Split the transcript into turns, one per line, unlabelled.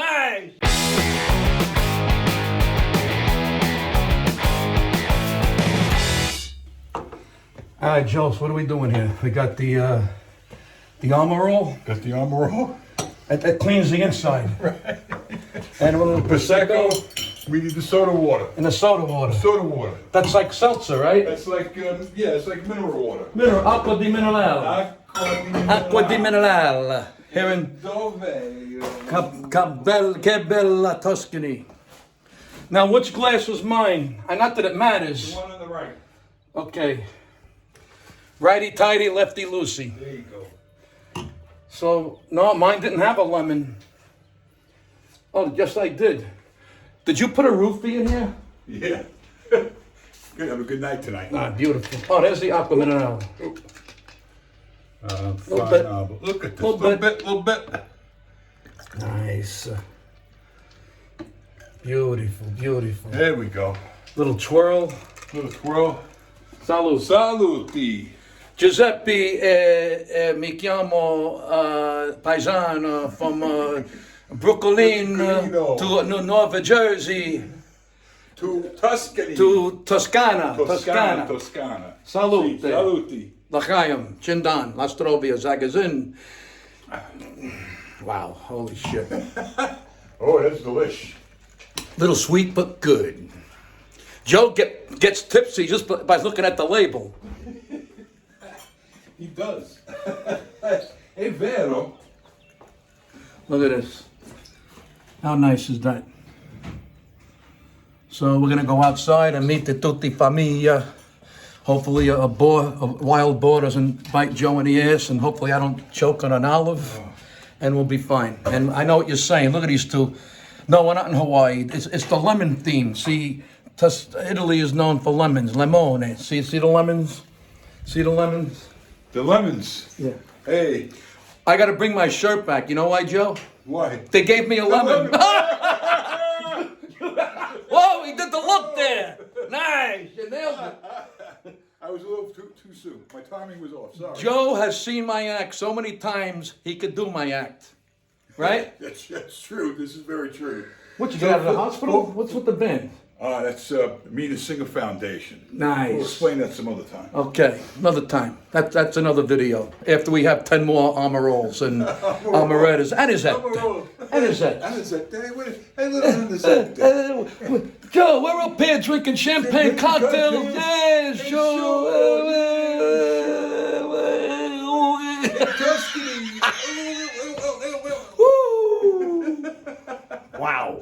Nice! All right, Joe, so what are we doing here? We got the armor roll.
Got the armor roll.
That cleans the inside.
Right.
And a little Prosecco.
We need the soda water.
And the soda water.
Soda water.
That's like seltzer, right?
That's like, yeah, it's like mineral water.
Mineral, acqua di minerale. Acqua di minerale. Here in che bella Tuscany. Now, which glass was mine? Not that it matters.
The one on the right.
Okay. Righty-tighty, lefty-loosey.
There you go.
So, no, mine didn't have a lemon. Oh, yes, I did. Did you put a roofie in here?
Yeah. Good. Have a good night tonight.
Ah, beautiful. Oh, there's the aqua minerale.
Fine,
bit.
but look at this.
Little
Little bit.
Nice. Beautiful, beautiful.
There we go.
Little twirl.
Little twirl.
Salud.
Saluti.
Giuseppe, mi chiamo paesano from Brooklyn to North Jersey
To Tuscany.
to Toscana.
Toscana.
Salute.
Sì, saluti.
L'chaim, Chindan, Lastrovia, Zagazin. Wow, holy shit.
Oh, that's delish.
Little sweet but good. Joe gets tipsy just by looking at the label.
He does. È vero.
Look at this. How nice is that? So we're gonna go outside and meet the tutti famiglia. Hopefully a wild boar doesn't bite Joe in the ass, and hopefully I don't choke on an olive, and we'll be fine. And I know what you're saying. Look at these two. No, we're not in Hawaii. It's the lemon theme. See, Italy is known for lemons. Lemone. See the lemons? See the lemons?
The lemons.
Yeah.
Hey.
I got to bring my shirt back. You know why, Joe?
Why?
They gave me a lemon. Whoa, he did the look there. Nice. You nailed it.
I was a little too soon. My timing was off. Sorry.
Joe has seen my act so many times, he could do my act. Right?
That's true. This is very true.
What, you got out of the hospital? What's with the band?
That's Meet a Singer Foundation.
Nice.
We'll explain that some other time.
Okay, another time. That's another video. After we have 10 more armor rolls and armorettas.
Hey, little
Joe, we're up here drinking champagne cocktails. Yeah, sure. Woo. Wow.